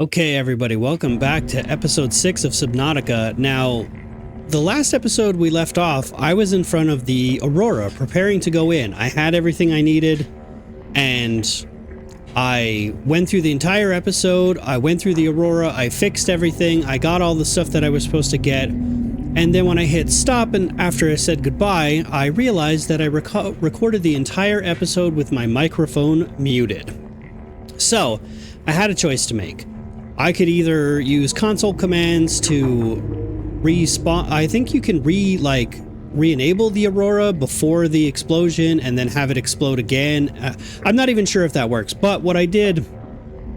Okay, everybody, welcome back to episode 6 of Subnautica. Now, the last episode we left off, I was in front of the Aurora, preparing to go in. I had everything I needed, and I went through the entire episode. I went through the Aurora, I fixed everything, I got all the stuff that I was supposed to get, and then when I hit stop and after I said goodbye, I realized that I recorded the entire episode with my microphone muted. So, I had a choice to make. I could either use console commands to respawn. I think you can re-enable the Aurora before the explosion and then have it explode again. I'm not even sure if that works, but what I did,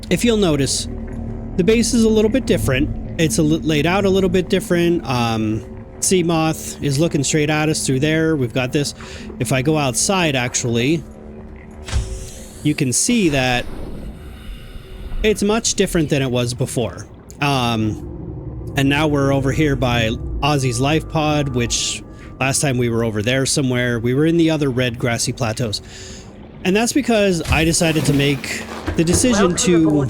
if you'll notice, the base is a little bit different. It's laid out a little bit different. Sea Moth is looking straight at us through there. We've got this. If I go outside, actually, you can see that it's much different than it was before. And now we're over here by Ozzy's life pod, which last time we were over there somewhere. We were in the other red grassy plateaus. And that's because I decided to make the decision to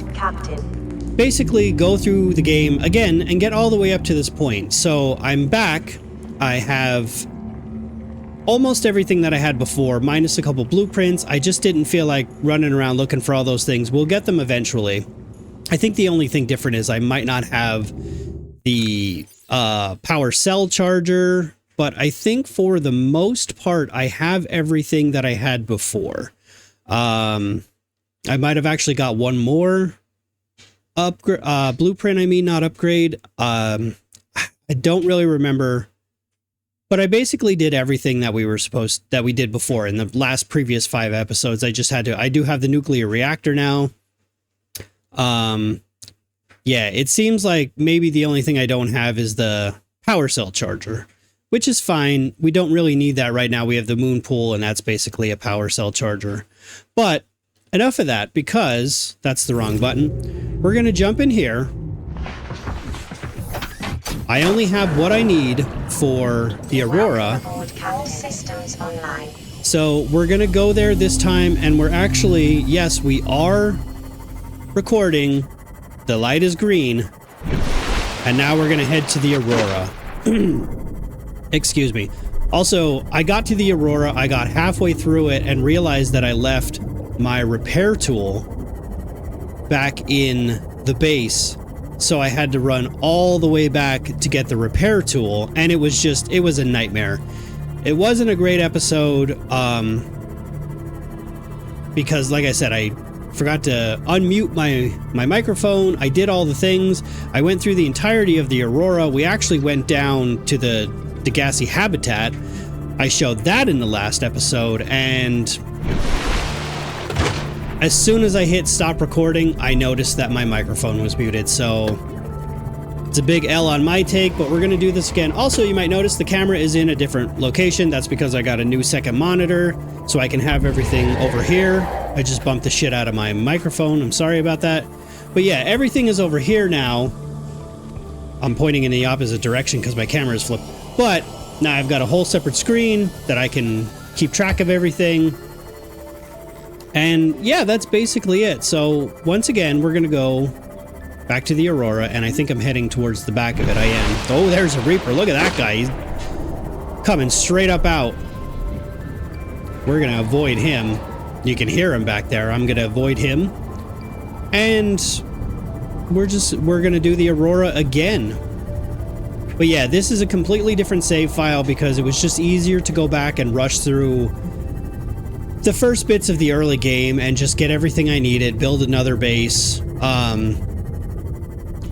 basically go through the game again and get all the way up to this point. So I'm back. I have almost everything that I had before, minus a couple blueprints. I just didn't feel like running around looking for all those things. We'll get them eventually. I think the only thing different is I might not have the power cell charger, but I think for the most part, I have everything that I had before. I might have actually got one more blueprint, not upgrade. I don't really remember. But I basically did everything that we did before in the last previous 5 episodes. I just had to. I do have the nuclear reactor now. Yeah, it seems like maybe the only thing I don't have is the power cell charger, which is fine. We don't really need that right now. We have the moon pool, and that's basically a power cell charger. But enough of that, because that's the wrong button. We're going to jump in here. I only have what I need for the Aurora. So we're going to go there this time, and we're actually, yes, we are recording. The light is green. And now we're going to head to the Aurora. Excuse me. Also, I got to the Aurora, I got halfway through it and realized that I left my repair tool back in the base. So I had to run all the way back to get the repair tool, and it was a nightmare. It wasn't a great episode, because like I said, I forgot to unmute my microphone. I did all the things. I went through the entirety of the Aurora. We actually went down to the gassy habitat. I showed that in the last episode, and as soon as I hit stop recording, I noticed that my microphone was muted, so it's a big L on my take, but we're going to do this again. Also, you might notice the camera is in a different location. That's because I got a new second monitor, so I can have everything over here. I just bumped the shit out of my microphone. I'm sorry about that. But yeah, everything is over here now. I'm pointing in the opposite direction because my camera is flipped. But now I've got a whole separate screen that I can keep track of everything. And yeah, that's basically it. So once again, we're going to go back to the Aurora, and I think I'm heading towards the back of it. I am. Oh, there's a Reaper. Look at that guy. He's coming straight up out. We're going to avoid him. You can hear him back there. I'm going to avoid him. And we're going to do the Aurora again. But yeah, this is a completely different save file because it was just easier to go back and rush through the first bits of the early game and just get everything I needed, build another base,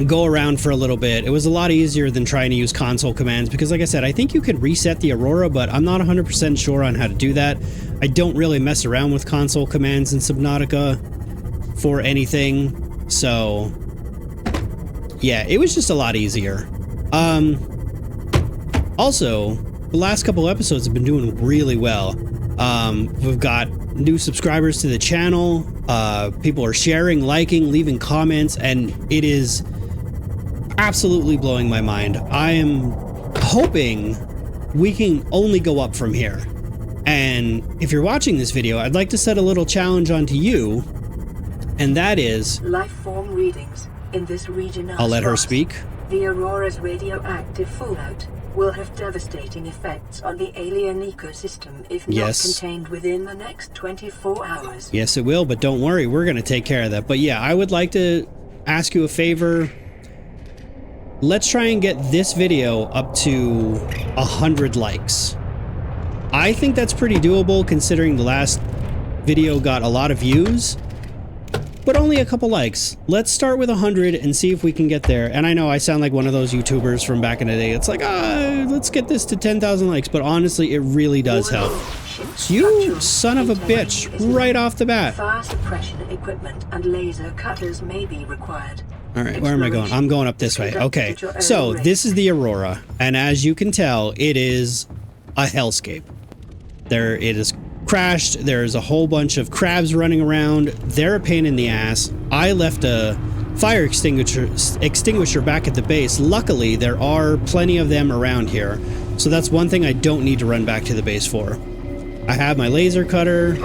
go around for a little bit. It was a lot easier than trying to use console commands because, like I said, I think you could reset the Aurora, but I'm not 100% sure on how to do that. I don't really mess around with console commands in Subnautica for anything, so yeah, it was just a lot easier. Also, the last couple episodes have been doing really well. We've got new subscribers to the channel. People are sharing, liking, leaving comments, and it is absolutely blowing my mind. I am hoping we can only go up from here. And if you're watching this video, I'd like to set a little challenge onto you, and that is life form readings. in this region are I'll let her sparse. speak. The Aurora's radioactive fallout will have devastating effects on the alien ecosystem if not contained within the next 24 hours. Yes, it will, but don't worry, we're going to take care of that. But yeah, I would like to ask you a favor. Let's try and get this video up to 100 likes. I think that's pretty doable considering the last video got a lot of views, but only a couple likes. Let's start with 100 and see if we can get there. And I know I sound like one of those YouTubers from back in the day. It's like, let's get this to 10,000 likes, but honestly, it really does help. You son of a bitch, right off the bat. Fire suppression equipment and laser cutters may be required. All right, where am I going? I'm going up this way. Okay, so this is the Aurora, and as you can tell, it is a hellscape. It is crashed. There's a whole bunch of crabs running around. They're a pain in the ass. I left a fire extinguisher back at the base. Luckily, there are plenty of them around here, so that's one thing I don't need to run back to the base for. I have my laser cutter.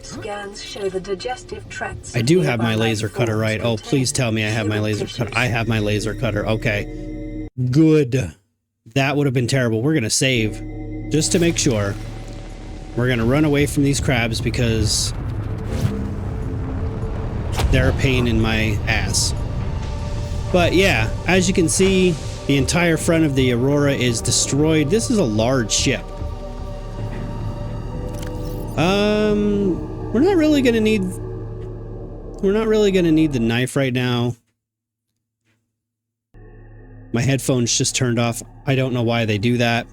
Scans show the digestive tracts. I do have my laser cutter, right? Oh, please tell me I have my laser cutter. I have my laser cutter. Okay. Good. That would have been terrible. We're going to save just to make sure. We're going to run away from these crabs because they're a pain in my ass. But yeah, as you can see, the entire front of the Aurora is destroyed. This is a large ship. We're not really going to need the knife right now. My headphones just turned off. I don't know why they do that.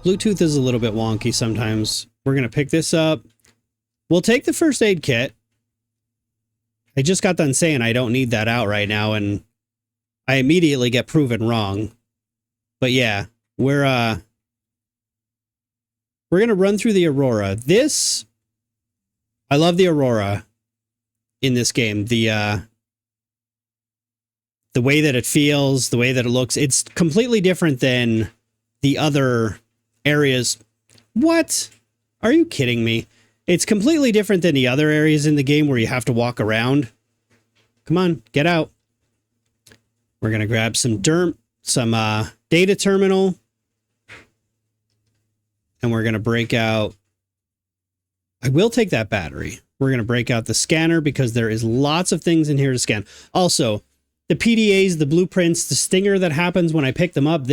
Bluetooth is a little bit wonky sometimes. We're going to pick this up. We'll take the first aid kit. I just got done saying I don't need that out right now, and I immediately get proven wrong. But yeah, we're going to run through the Aurora. I love the Aurora in this game. The way that it feels, the way that it looks, it's completely different than the other areas. What? Are you kidding me? It's completely different than the other areas in the game where you have to walk around. Come on, get out. We're going to grab some data terminal. And we're going to break out. I will take that battery. We're going to break out the scanner because there is lots of things in here to scan. Also, the PDAs, the blueprints, the stinger that happens when I pick them up,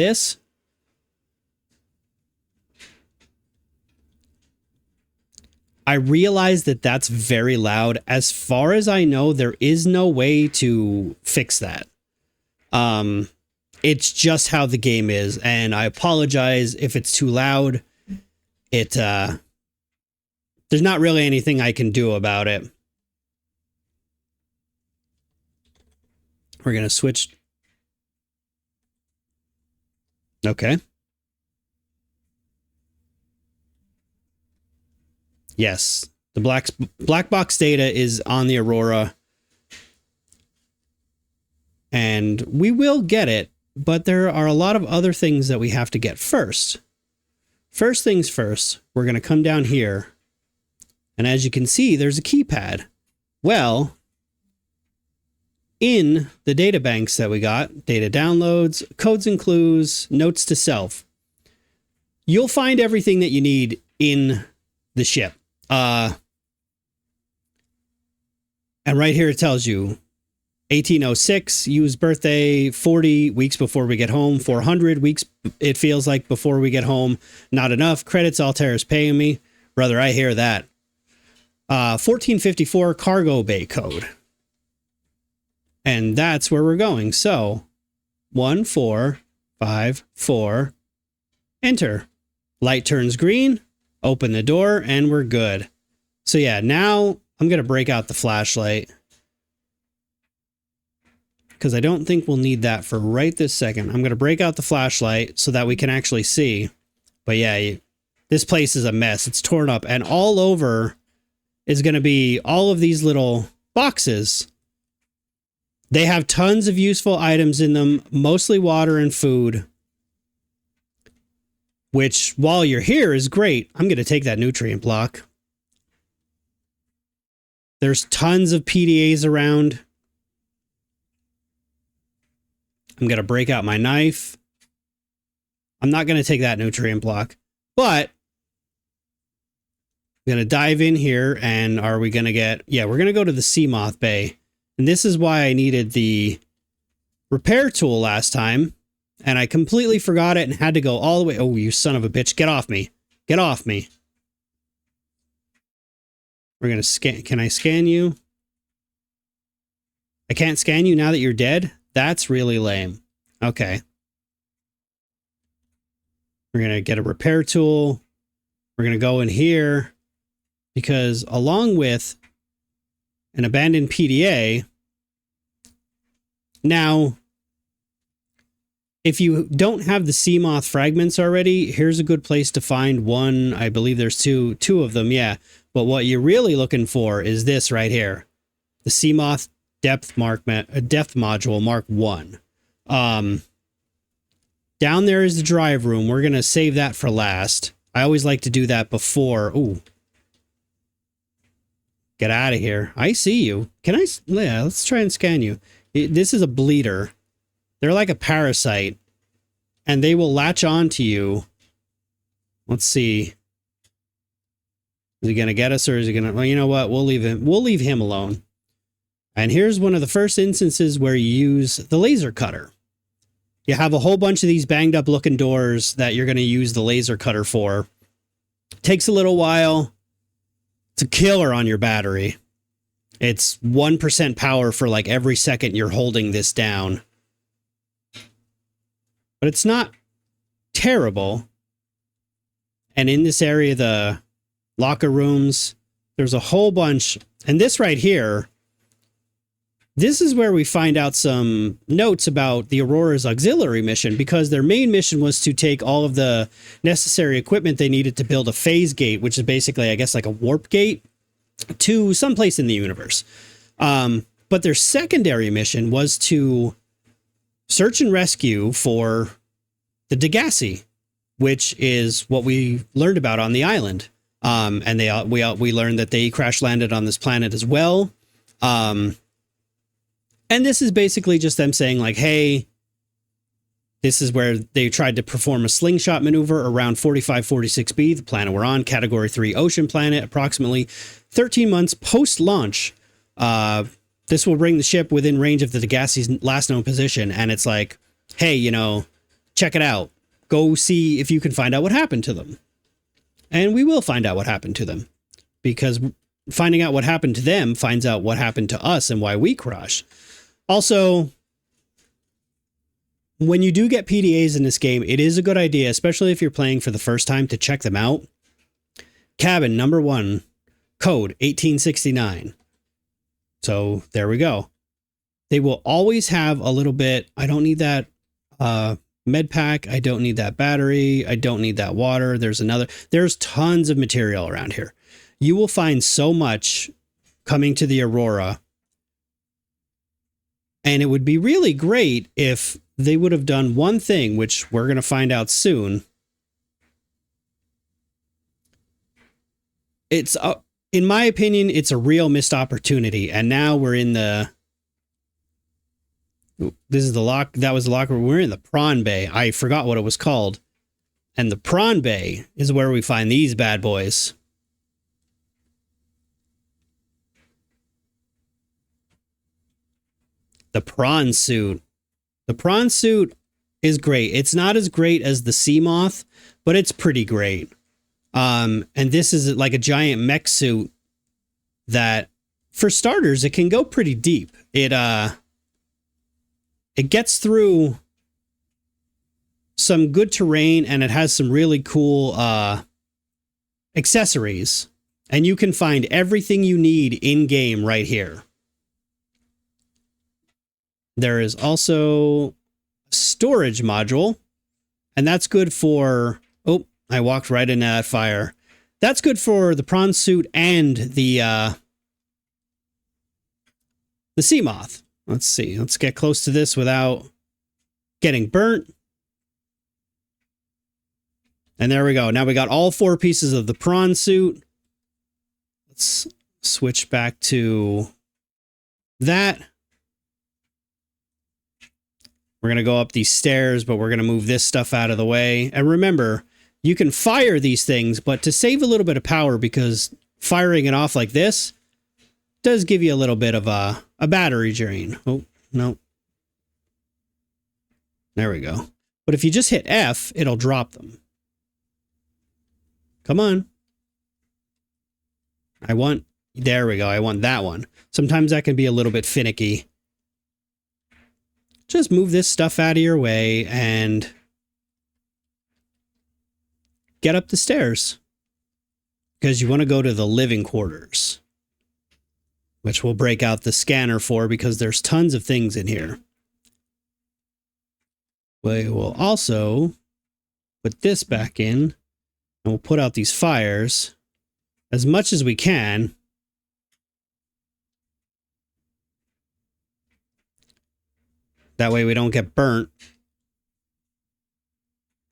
I realize that that's very loud. As far as I know, there is no way to fix that. It's just how the game is, and I apologize if it's too loud. There's not really anything I can do about it. We're going to switch. Okay. Yes, the black box data is on the Aurora. And we will get it, but there are a lot of other things that we have to get first. First things first, we're going to come down here. And as you can see, there's a keypad. Well, in the data banks that we got, data downloads, codes and clues, notes to self, you'll find everything that you need in the ship. And right here it tells you 1806, use birthday 40 weeks before we get home, 400 weeks it feels like before we get home, not enough credits Altair's paying me. Brother, I hear that. 1454 cargo bay code. And that's where we're going. So 1454, enter. Light turns green, open the door, and we're good. So yeah, now I'm going to break out the flashlight, because I don't think we'll need that for right this second. I'm going to break out the flashlight so that we can actually see. But yeah, this place is a mess. It's torn up, and all over is going to be all of these little boxes. They have tons of useful items in them, mostly water and food, which while you're here is great. I'm going to take that nutrient block. There's tons of PDAs around. I'm going to break out my knife. I'm not going to take that nutrient block, but I'm going to dive in here, and are we going to get... Yeah, we're going to go to the Seamoth Bay. And this is why I needed the repair tool last time, and I completely forgot it and had to go all the way... Oh, you son of a bitch. Get off me. Get off me. We're going to scan... Can I scan you? I can't scan you now that you're dead? That's really lame. Okay. We're going to get a repair tool. We're going to go in here because along with an abandoned PDA, now, if you don't have the Seamoth fragments already, here's a good place to find one. I believe there's two of them, yeah. But what you're really looking for is this right here. The Seamoth depth module Mark 1. Down there is the drive room. We're going to save that for last. I always like to do that before. Ooh. Get out of here. I see you. Can I... Yeah, let's try and scan you. This is a bleeder. They're like a parasite. And they will latch on to you. Let's see. Is he going to get us, or is he going to... Well, you know what? We'll leave him. We'll leave him alone. And here's one of the first instances where you use the laser cutter. You have a whole bunch of these banged up looking doors that you're going to use the laser cutter for. Takes a little while. It's a killer on your battery. It's 1% power for like every second you're holding this down. But it's not terrible. And in this area, the locker rooms, there's a whole bunch. And this right here, this is where we find out some notes about the Aurora's auxiliary mission, because their main mission was to take all of the necessary equipment they needed to build a phase gate, which is basically, I guess, like a warp gate to someplace in the universe. But their secondary mission was to search and rescue for the Degassi, which is what we learned about on the island. And we learned that they crash landed on this planet as well. And this is basically just them saying like, hey, this is where they tried to perform a slingshot maneuver around 4546b, the planet we're on, Category 3 ocean planet, approximately 13 months post-launch. This will bring the ship within range of the Degassi's last known position. And it's like, hey, you know, check it out. Go see if you can find out what happened to them. And we will find out what happened to them. Because finding out what happened to them finds out what happened to us and why we crash. Also, when you do get PDAs in this game, it is a good idea, especially if you're playing for the first time, to check them out. Cabin number 1, code 1869. So there we go. They will always have a little bit. I don't need that med pack. I don't need that battery. I don't need that water. There's tons of material around here. You will find so much coming to the Aurora. And it would be really great if they would have done one thing, which we're going to find out soon. It's, in my opinion, it's a real missed opportunity. And now we're in the... This is the lock. That was the locker room. We're in the Prawn Bay. I forgot what it was called. And the Prawn Bay is where we find these bad boys. The prawn suit. The prawn suit is great. It's not as great as the Seamoth, but it's pretty great. And this is like a giant mech suit that, for starters, it can go pretty deep. It gets through some good terrain, and it has some really cool accessories. And you can find everything you need in-game right here. There is also a storage module, and that's good for... Oh, I walked right into that fire. That's good for the prawn suit and the Seamoth. Let's see. Let's get close to this without getting burnt. And there we go. Now we got all 4 pieces of the prawn suit. Let's switch back to that. We're going to go up these stairs, but we're going to move this stuff out of the way. And remember, you can fire these things, but to save a little bit of power, because firing it off like this does give you a little bit of a battery drain. Oh, no. There we go. But if you just hit F, it'll drop them. Come on. There we go. I want that one. Sometimes that can be a little bit finicky. Just move this stuff out of your way and get up the stairs. Because you want to go to the living quarters, which we'll break out the scanner for because there's tons of things in here. We will also put this back in, and we'll put out these fires as much as we can. That way we don't get burnt.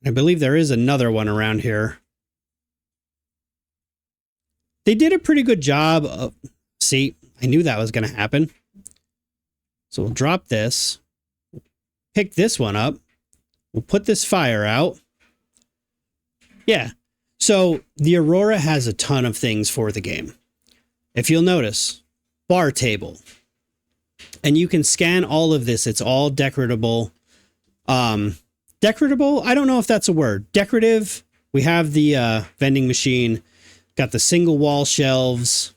I believe there is another one around here. They did a pretty good job of... See, I knew that was going to happen. So we'll drop this. Pick this one up. We'll put this fire out. Yeah. So the Aurora has a ton of things for the game. If you'll notice, bar table. And you can scan all of this. It's all decoratable. Decoratable? I don't know if that's a word. Decorative. We have the vending machine. Got the single wall shelves.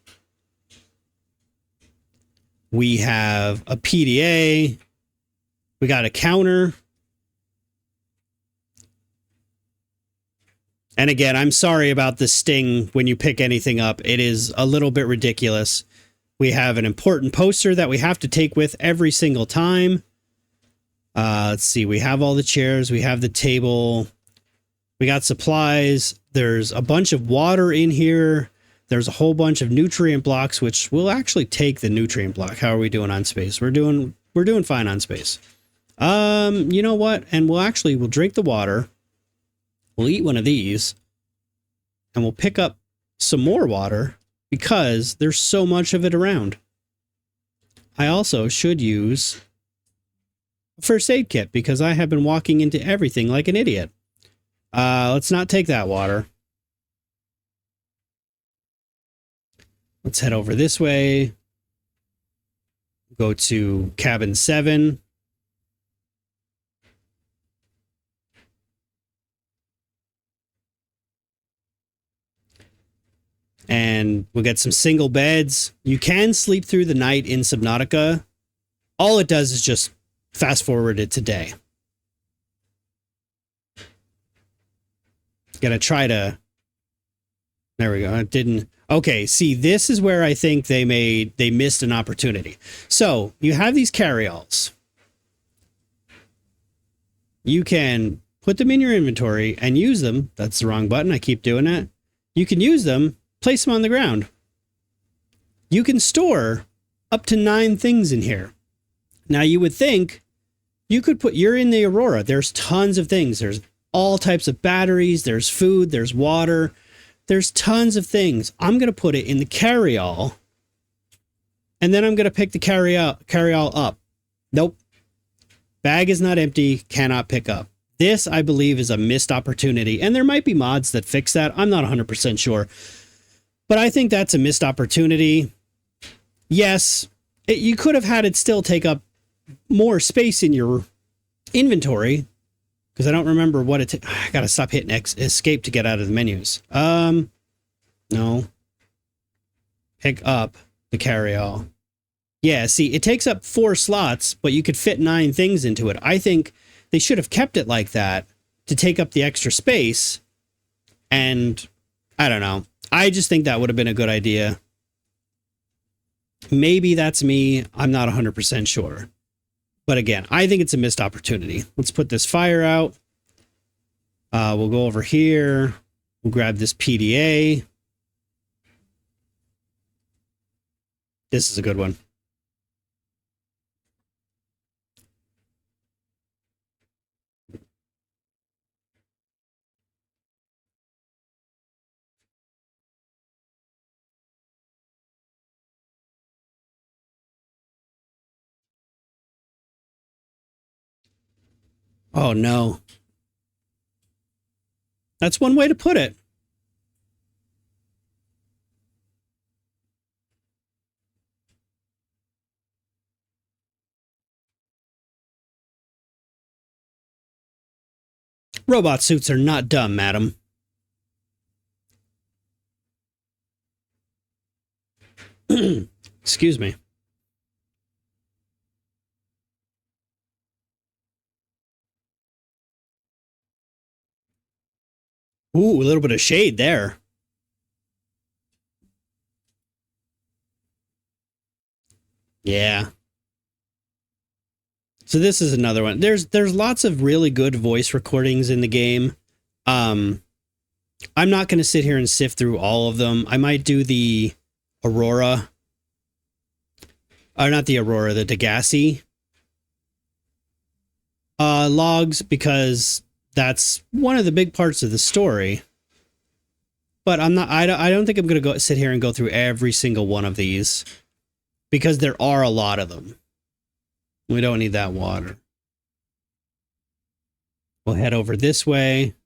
We have a PDA. We got a counter. And again, I'm sorry about the sting when you pick anything up. It is a little bit ridiculous. We have an important poster that we have to take with every single time. Let's see. We have all the chairs. We have the table. We got supplies. There's a bunch of water in here. There's a whole bunch of nutrient blocks, which we'll actually take the nutrient block. How are we doing on space? We're doing fine on space. You know what? And we'll drink the water. We'll eat one of these. And we'll pick up some more water because there's so much of it around. I also should use a first aid kit because I have been walking into everything like an idiot. Let's not take that water. Let's head over this way. Go to cabin 7. And we'll get some single beds. You can sleep through the night in Subnautica. All it does is just fast forward it to day. Gonna try to... There we go. It didn't... Okay, see, this is where I think they missed an opportunity. So, you have these carry-alls. You can put them in your inventory and use them. That's the wrong button. I keep doing that. You can use them, place them on the ground. You can store up to 9 things in here. Now, you would think you could you're in the Aurora. There's tons of things. There's all types of batteries. There's food. There's water. There's tons of things. I'm going to put it in the carry-all. And then I'm going to pick the carry-all up. Nope. Bag is not empty. Cannot pick up. This, I believe, is a missed opportunity. And there might be mods that fix that. I'm not 100% sure. But I think that's a missed opportunity. Yes, you could have had it still take up more space in your inventory. Because I don't remember what it... I gotta stop hitting escape to get out of the menus. No. Pick up the carry-all. Yeah, see, it takes up 4 slots, but you could fit 9 things into it. I think they should have kept it like that to take up the extra space. And I don't know. I just think that would have been a good idea. Maybe that's me. I'm not 100% sure. But again, I think it's a missed opportunity. Let's put this fire out. We'll go over here. We'll grab this PDA. This is a good one. Oh, no. That's one way to put it. Robot suits are not dumb, madam. Excuse me. Ooh, a little bit of shade there. Yeah. So this is another one. There's lots of really good voice recordings in the game. I'm not going to sit here and sift through all of them. I might do the Aurora. Or not the Aurora, the Degassi logs, because that's one of the big parts of the story. But I don't think I'm going to sit here and go through every single one of these, because there are a lot of them. We don't need that water. We'll head over this way.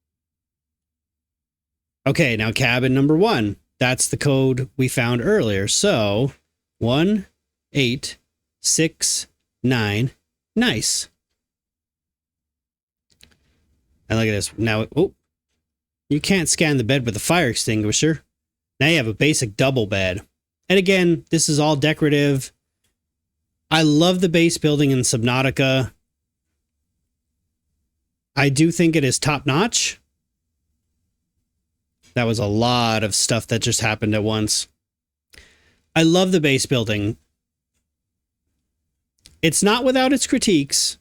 Okay, now cabin number 1. That's the code we found earlier. So 1869. Nice. And look at this. Now, oh, you can't scan the bed with a fire extinguisher. Now you have a basic double bed. And again, this is all decorative. I love the base building in Subnautica. I do think it is top-notch. That was a lot of stuff that just happened at once. I love the base building. It's not without its critiques,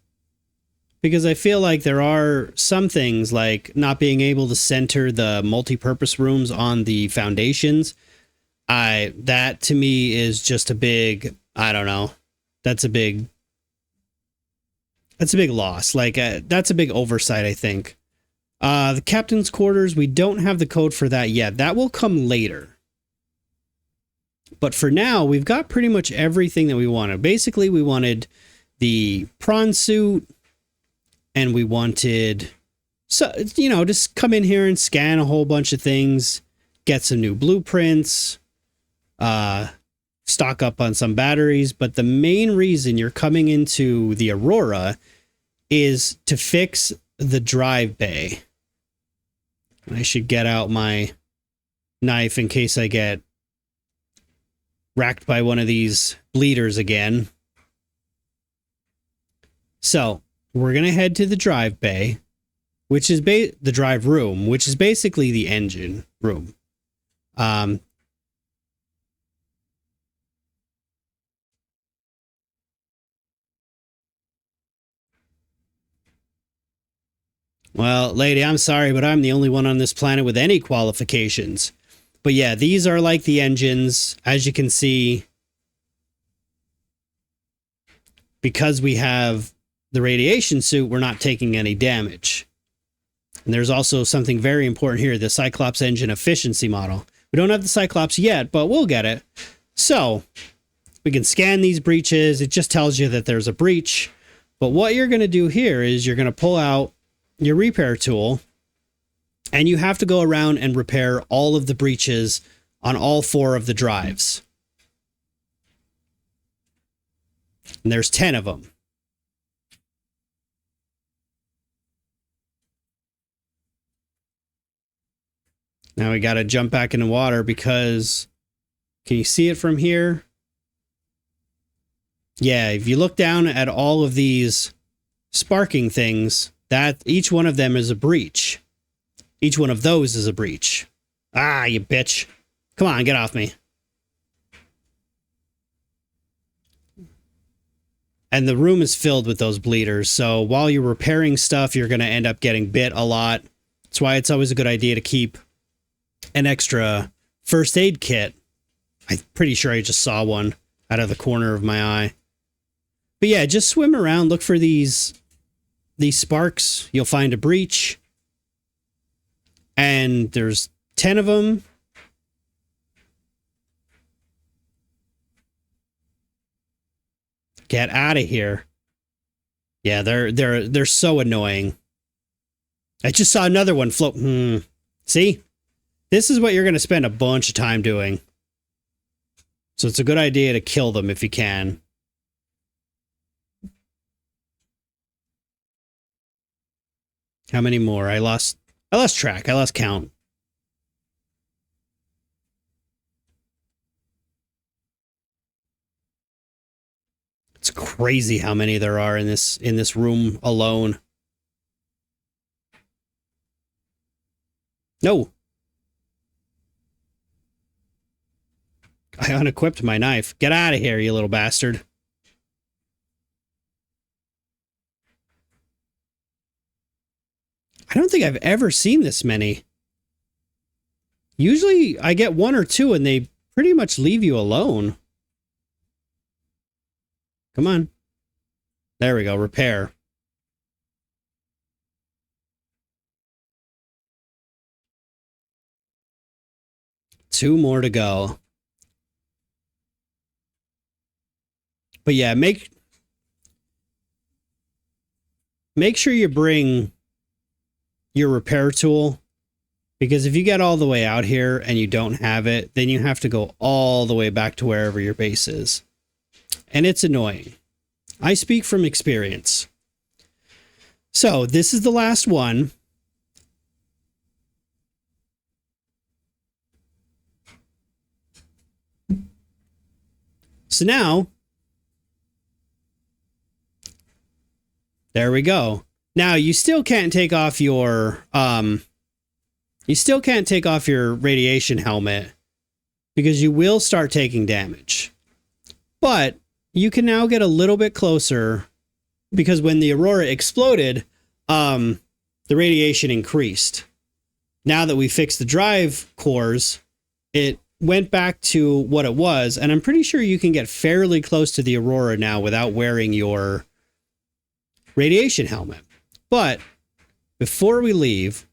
because I feel like there are some things, like not being able to center the multi-purpose rooms on the foundations. That to me is just a big, I don't know. That's a big loss. Like, that's a big oversight, I think. The captain's quarters, we don't have the code for that yet. That will come later. But for now, we've got pretty much everything that we wanted. Basically, we wanted the prawn suit, and we wanted, so, you know, just come in here and scan a whole bunch of things, get some new blueprints, stock up on some batteries. But the main reason you're coming into the Aurora is to fix the drive bay. I should get out my knife in case I get racked by one of these bleeders again. So we're going to head to the drive bay, which is the drive room, which is basically the engine room. Well, lady, I'm sorry, but I'm the only one on this planet with any qualifications. But yeah, these are like the engines. As you can see, because we have the radiation suit, we're not taking any damage. And there's also something very important here, the Cyclops engine efficiency model. We don't have the Cyclops yet, but we'll get it. So we can scan these breaches. It just tells you that there's a breach. But what you're going to do here is you're going to pull out your repair tool, and you have to go around and repair all of the breaches on all 4 of the drives. And there's 10 of them. Now we got to jump back in the water because, can you see it from here? Yeah, if you look down at all of these sparking things, that each one of them is a breach. Each one of those is a breach. Ah, you bitch. Come on, get off me. And the room is filled with those bleeders, so while you're repairing stuff, you're going to end up getting bit a lot. That's why it's always a good idea to keep an extra first aid kit. I'm pretty sure I just saw one out of the corner of my eye. But yeah, just swim around, look for these sparks. You'll find a breach. And there's 10 of them. Get out of here. Yeah, they're so annoying. I just saw another one float. See? This is what you're going to spend a bunch of time doing. So it's a good idea to kill them if you can. How many more? I lost track. I lost count. It's crazy how many there are in this room alone. No. I unequipped my knife. Get out of here, you little bastard. I don't think I've ever seen this many. Usually I get one or two and they pretty much leave you alone. Come on. There we go. Repair. Two more to go. But yeah, make sure you bring your repair tool, because if you get all the way out here and you don't have it, then you have to go all the way back to wherever your base is. And it's annoying. I speak from experience. So this is the last one. So now, there we go. Now you still can't take off your radiation helmet because you will start taking damage. But you can now get a little bit closer because when the Aurora exploded, the radiation increased. Now that we fixed the drive cores, it went back to what it was, and I'm pretty sure you can get fairly close to the Aurora now without wearing your radiation helmet. But before we leave,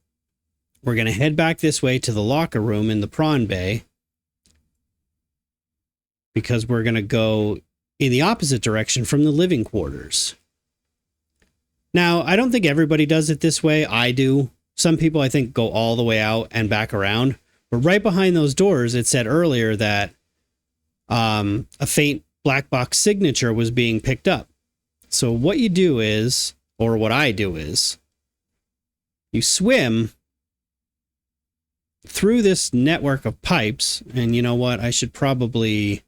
we're going to head back this way to the locker room in the prawn bay, because we're going to go in the opposite direction from the living quarters. Now, I don't think everybody does it this way. I do. Some people, I think, go all the way out and back around. But right behind those doors, it said earlier that a faint black box signature was being picked up. So what you do is, or what I do is, you swim through this network of pipes. And you know what? I should probably...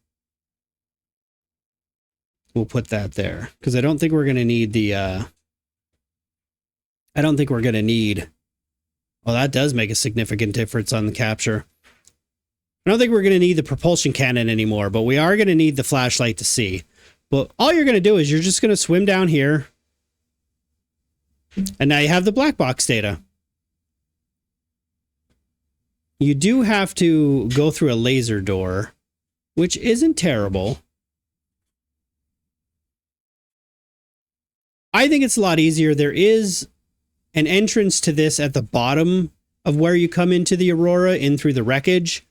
We'll put that there, because I don't think we're going to need the... I don't think we're going to need... Well, that does make a significant difference on the capture. I don't think we're going to need the propulsion cannon anymore, but we are going to need the flashlight to see. But all you're going to do is you're just going to swim down here. And now you have the black box data. You do have to go through a laser door, which isn't terrible. I think it's a lot easier. There is an entrance to this at the bottom of where you come into the Aurora, in through the wreckage.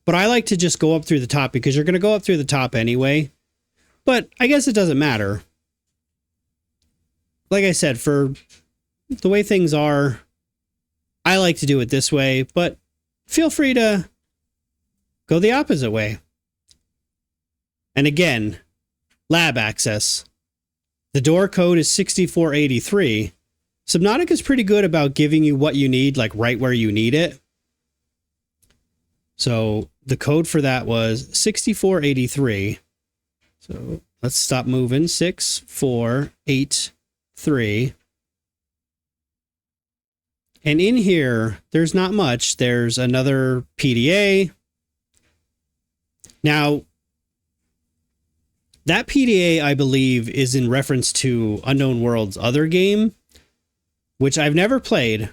But I like to just go up through the top, because you're going to go up through the top anyway. But I guess it doesn't matter. Like I said, for the way things are, I like to do it this way, but feel free to go the opposite way. And again, lab access. The door code is 6483. Subnautica is pretty good about giving you what you need, like right where you need it. So the code for that was 6483. So let's stop moving. 6483. And in here, there's not much. There's another PDA. Now, that PDA, I believe, is in reference to Unknown World's other game, which I've never played.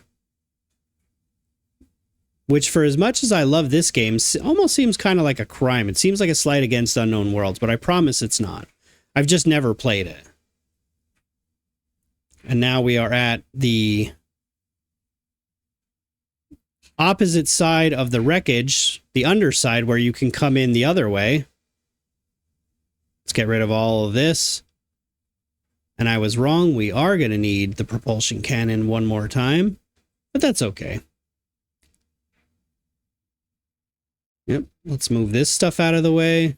Which, for as much as I love this game, almost seems kind of like a crime. It seems like a slight against Unknown Worlds, but I promise it's not. I've just never played it. And now we are at the opposite side of the wreckage, the underside, where you can come in the other way. Let's get rid of all of this. And I was wrong. We are going to need the propulsion cannon one more time, but that's okay. Yep. Let's move this stuff out of the way.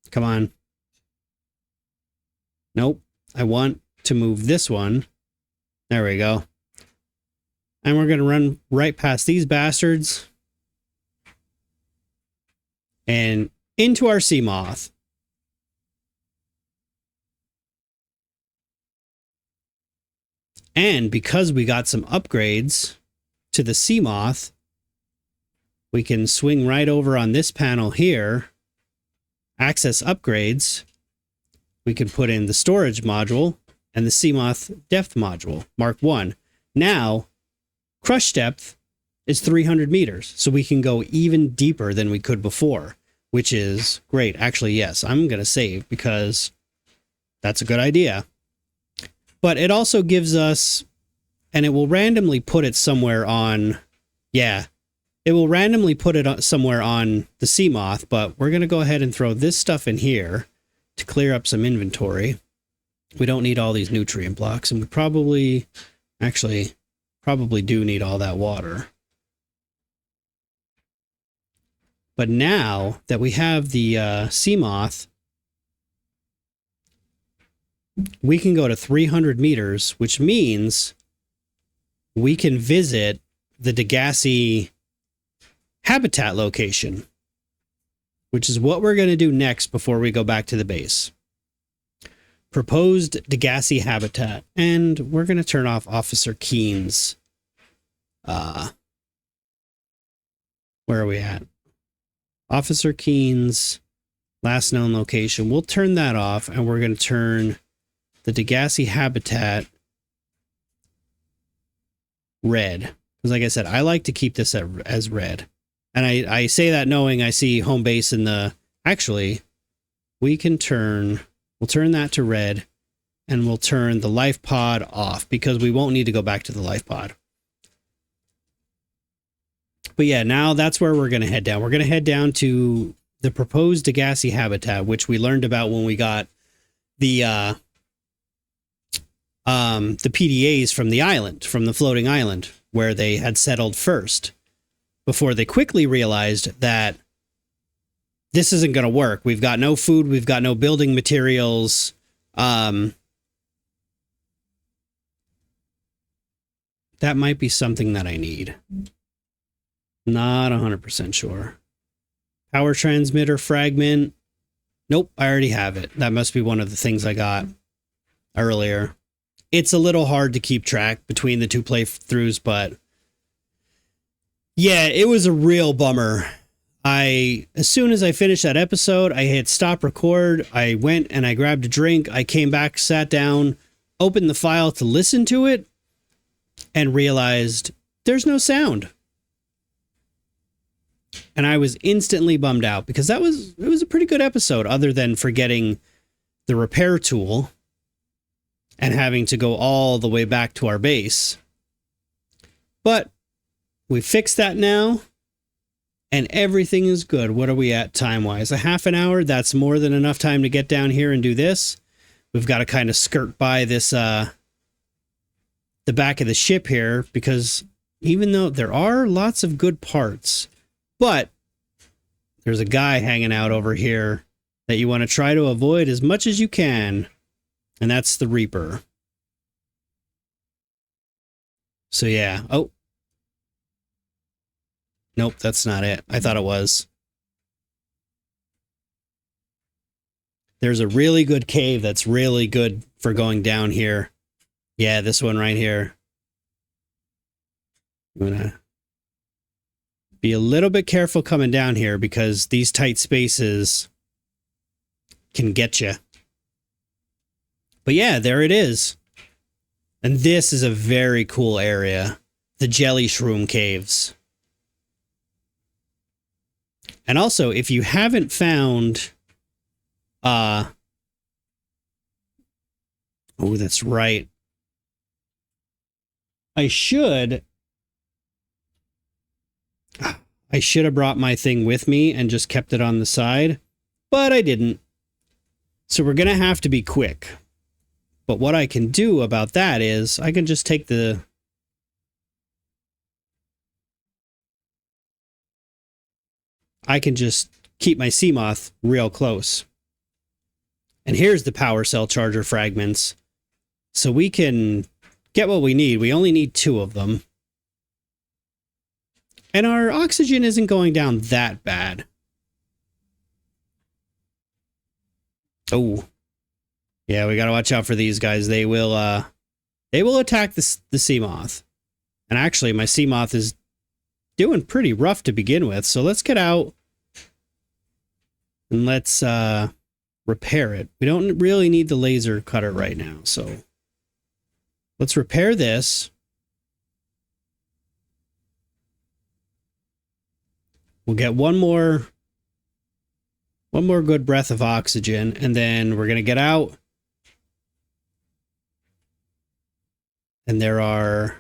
Come on. Nope. I want to move this one. There we go. And we're going to run right past these bastards and into our sea moth. And because we got some upgrades to the sea moth, we can swing right over on this panel here, access upgrades. We can put in the storage module and the sea moth depth module, Mark 1. Now, crush depth is 300 meters, so we can go even deeper than we could before, which is great. Actually, yes, I'm going to save because that's a good idea. But it also gives us, and it will randomly put it somewhere on, yeah, it will randomly put it somewhere on the sea moth, but we're going to go ahead and throw this stuff in here to clear up some inventory. We don't need all these nutrient blocks, and we probably do need all that water. But now that we have the sea moth, we can go to 300 meters, which means we can visit the Degassi habitat location, which is what we're going to do next before we go back to the base. Proposed Degassi habitat. And we're going to turn off Officer Keen's. Where are we at? Officer Keen's last known location. We'll turn that off, and we're going to turn the Degassi habitat red. Because like I said, I like to keep this as red. And I say that knowing I see home base in the... Actually, we'll turn that to red, and we'll turn the life pod off because we won't need to go back to the life pod. But yeah, now that's where we're going to head down. We're going to head down to the proposed Degassi habitat, which we learned about when we got the PDAs from the island, from the floating island, where they had settled first, before they quickly realized that this isn't going to work. We've got no food. We've got no building materials. That might be something that I need. Not 100% sure. Power transmitter fragment. Nope, I already have it. That must be one of the things I got earlier. It's a little hard to keep track between the two playthroughs, but yeah, it was a real bummer. As soon as I finished that episode, I hit stop record. I went and I grabbed a drink. I came back, sat down, opened the file to listen to it, and realized there's no sound. And I was instantly bummed out because it was a pretty good episode, other than forgetting the repair tool and having to go all the way back to our base. But we fixed that now, and everything is good. What are we at time-wise? A half an hour? That's more than enough time to get down here and do this. We've got to kind of skirt by this, the back of the ship here, because even though there are lots of good parts, but there's a guy hanging out over here that you want to try to avoid as much as you can, and that's the Reaper. So yeah. Oh. Nope, that's not it. I thought it was. There's a really good cave that's really good for going down here. Yeah, this one right here. I'm gonna be a little bit careful coming down here because these tight spaces can get you. But yeah, there it is. And this is a very cool area. The Jelly Shroom Caves. And also, if you haven't found... oh, that's right. I should have brought my thing with me and just kept it on the side, but I didn't. So we're going to have to be quick. But what I can do about that is I can just take the... I can just keep my Seamoth real close. And here's the power cell charger fragments. So we can get what we need. We only need 2 of them. And our oxygen isn't going down that bad. Oh. Yeah, we gotta watch out for these guys. They will attack the Seamoth. And actually, my Seamoth is doing pretty rough to begin with. So let's get out. And let's repair it. We don't really need the laser cutter right now, so let's repair this. We'll get one more good breath of oxygen, and then we're gonna get out. And there are...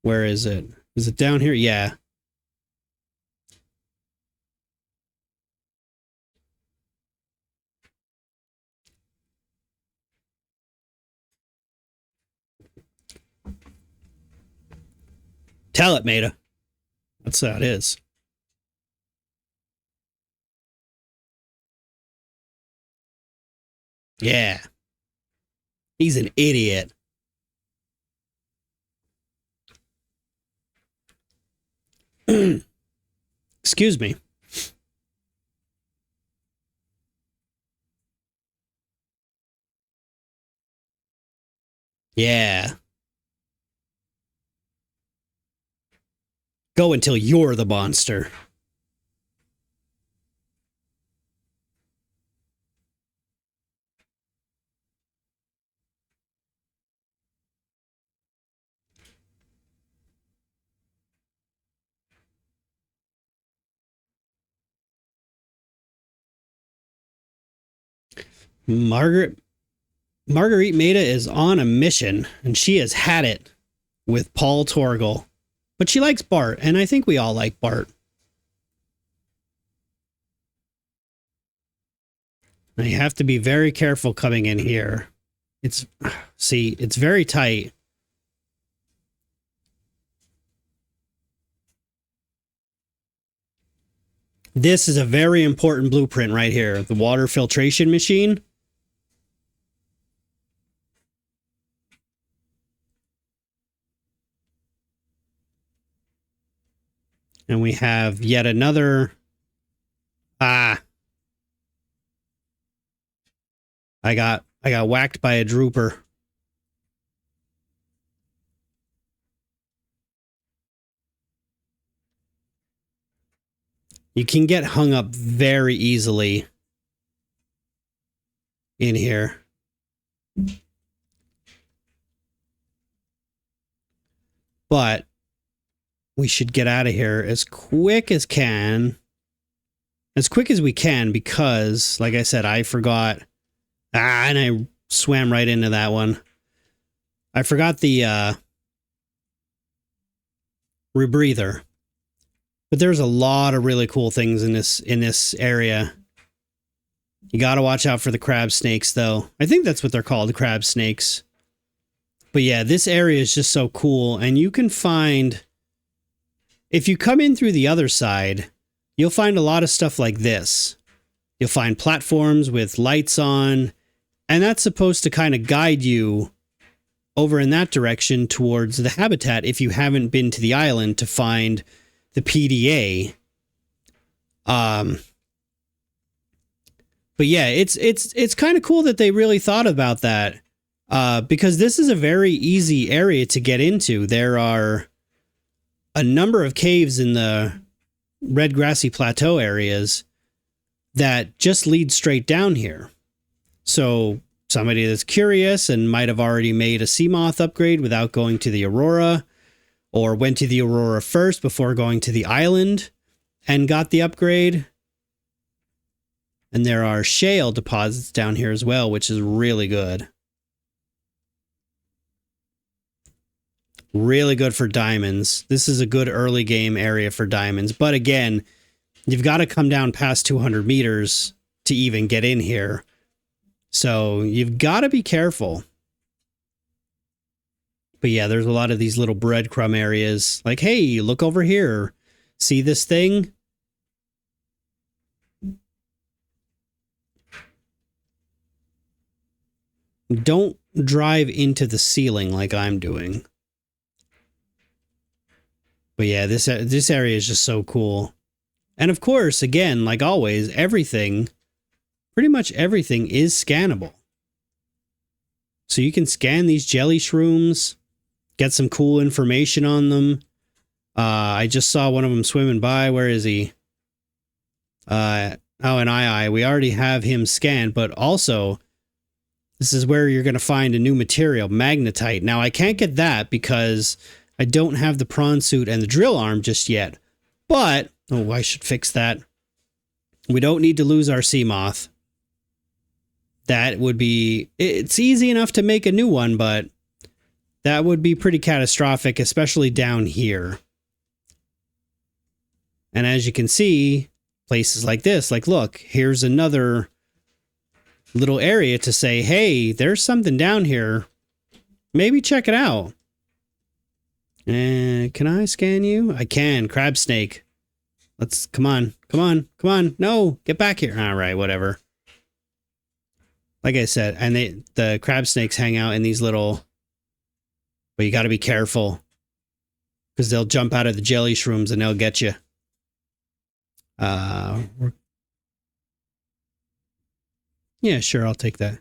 Where is it? Is it down here? Yeah. Tell it, Maida. That's how it is. Yeah. He's an idiot. Excuse me. Yeah. Go until you're the monster. Marguerite Maida is on a mission, and she has had it with Paul Torgal. But she likes Bart, and I think we all like Bart. Now you have to be very careful coming in here. See, it's very tight. This is a very important blueprint right here. The water filtration machine. And we have yet another... I got whacked by a drooper. You can get hung up very easily in here. But we should get out of here as quick as we can, because, like I said, I forgot. And I swam right into that one. I forgot the rebreather. But there's a lot of really cool things in this area. You got to watch out for the crab snakes, though. I think that's what they're called, crab snakes. But yeah, this area is just so cool. And you can find... If you come in through the other side, you'll find a lot of stuff like this. You'll find platforms with lights on. And that's supposed to kind of guide you over in that direction towards the habitat if you haven't been to the island to find the PDA. But yeah, it's kind of cool that they really thought about that. Because this is a very easy area to get into. There are a number of caves in the Red Grassy Plateau areas that just lead straight down here. So somebody that's curious and might have already made a Seamoth upgrade without going to the Aurora, or went to the Aurora first before going to the island and got the upgrade. And there are shale deposits down here as well, which is really good. Really good for diamonds. This is a good early game area for diamonds. But again, you've got to come down past 200 meters to even get in here. So you've got to be careful. But yeah, there's a lot of these little breadcrumb areas. Like, hey, look over here. See this thing? Don't drive into the ceiling like I'm doing. But yeah, this area is just so cool. And of course, again, like always, everything, pretty much everything is scannable. So you can scan these jelly shrooms, get some cool information on them. I just saw one of them swimming by. Where is he? Oh, and we already have him scanned, but also this is where you're going to find a new material, magnetite. Now, I can't get that because I don't have the prawn suit and the drill arm just yet. But, oh, I should fix that. We don't need to lose our sea moth. That would be, it's easy enough to make a new one, but that would be pretty catastrophic, especially down here. And as you can see, places like this, like, look, here's another little area to say, hey, there's something down here. Maybe check it out. Can I scan you? I can. Crab snake. Let's, come on. No, get back here. All right, whatever. Like I said, and the crab snakes hang out in these little, but you got to be careful because they'll jump out of the jelly shrooms and they'll get you. Yeah, sure, I'll take that.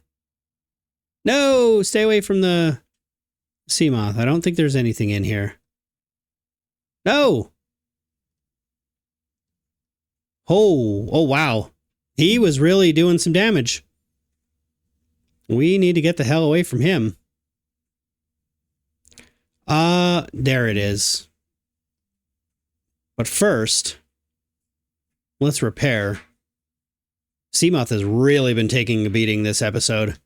No, stay away from the sea moth. I don't think there's anything in here. No. Oh, wow. He was really doing some damage. We need to get the hell away from him. There it is. But first, let's repair. Seamoth has really been taking a beating this episode.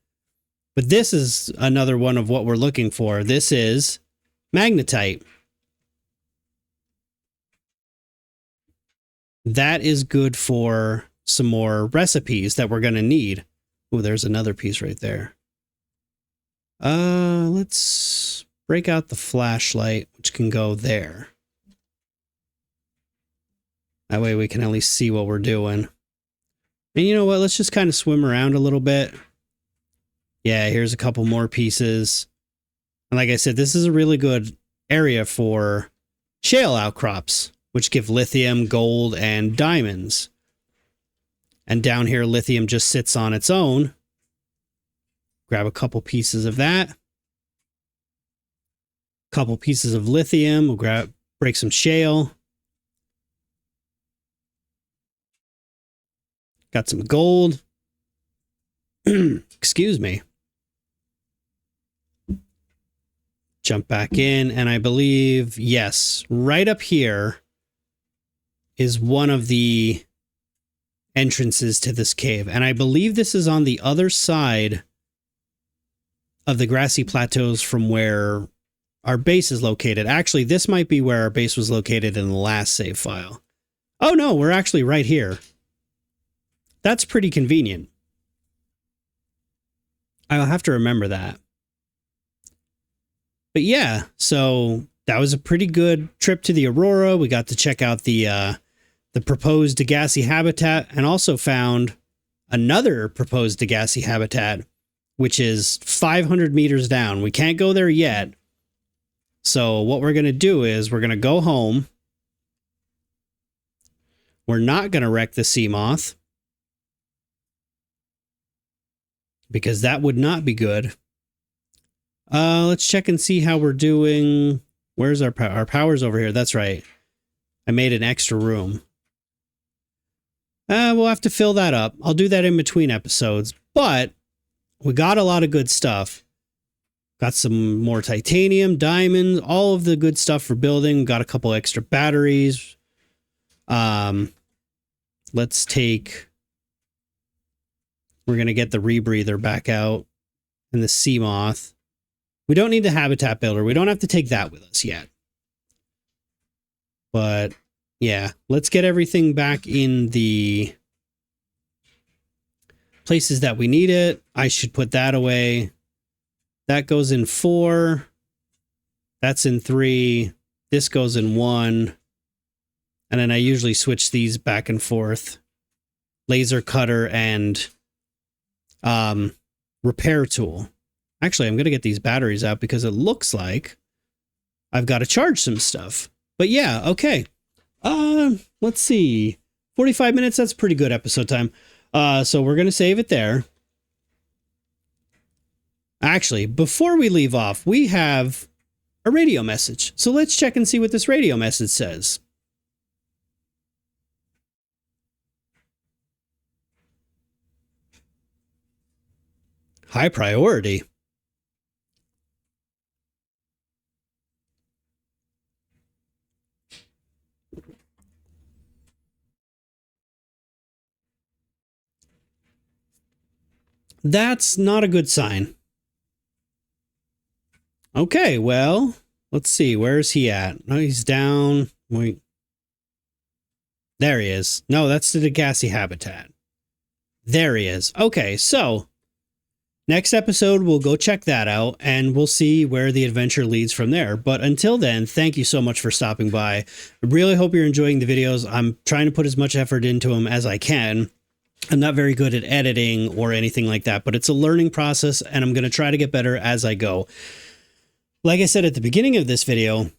But this is another one of what we're looking for. This is magnetite. That is good for some more recipes that we're going to need. Oh, there's another piece right there. Let's break out the flashlight, which can go there. That way we can at least see what we're doing. And you know what? Let's just kind of swim around a little bit. Yeah, here's a couple more pieces. And like I said, this is a really good area for shale outcrops, which give lithium, gold, and diamonds. And down here, lithium just sits on its own. Grab a couple pieces of that. Couple pieces of lithium. We'll break some shale. Got some gold. Excuse me. Jump back in, and I believe, yes, right up here is one of the entrances to this cave. And I believe this is on the other side of the grassy plateaus from where our base is located. Actually, this might be where our base was located in the last save file. Oh no, we're actually right here. That's pretty convenient. I'll have to remember that. But yeah, so that was a pretty good trip to the Aurora. We got to check out the proposed Degassi habitat, and also found another proposed Degassi habitat, which is 500 meters down. We can't go there yet. So what we're going to do is we're going to go home. We're not going to wreck the sea moth, because that would not be good. Let's check and see how we're doing. Where's our power? Our power's over here. That's right. I made an extra room. We'll have to fill that up. I'll do that in between episodes. But we got a lot of good stuff. Got some more titanium, diamonds, all of the good stuff for building. Got a couple extra batteries. Let's take... We're going to get the rebreather back out and the sea moth. We don't need the habitat builder. We don't have to take that with us yet. But yeah, let's get everything back in the places that we need it. I should put that away. That goes in 4. That's in 3. This goes in 1. And then I usually switch these back and forth. Laser cutter and repair tool. Actually, I'm going to get these batteries out because it looks like I've got to charge some stuff. But yeah, okay. Let's see. 45 minutes, that's pretty good episode time. So we're going to save it there. Actually, before we leave off, we have a radio message. So let's check and see what this radio message says. High priority. That's not a good sign. Okay, well, let's see. Where's he at? No, he's down. Wait. There he is. No, that's the Degassi habitat. There he is. Okay, so next episode, we'll go check that out, and we'll see where the adventure leads from there. But until then, thank you so much for stopping by. I really hope you're enjoying the videos. I'm trying to put as much effort into them as I can. I'm not very good at editing or anything like that, but it's a learning process, and I'm going to try to get better as I go. Like I said at the beginning of this video,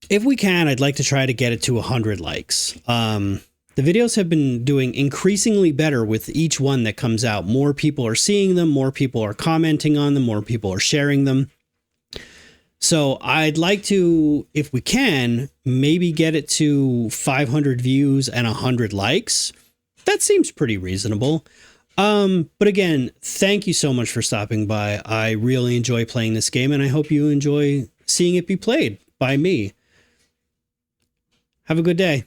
if we can, I'd like to try to get it to 100 likes. The videos have been doing increasingly better with each one that comes out. More people are seeing them, more people are commenting on them, more people are sharing them. So I'd like to, if we can, maybe get it to 500 views and 100 likes. That seems pretty reasonable. But again, thank you so much for stopping by. I really enjoy playing this game, and I hope you enjoy seeing it be played by me. Have a good day.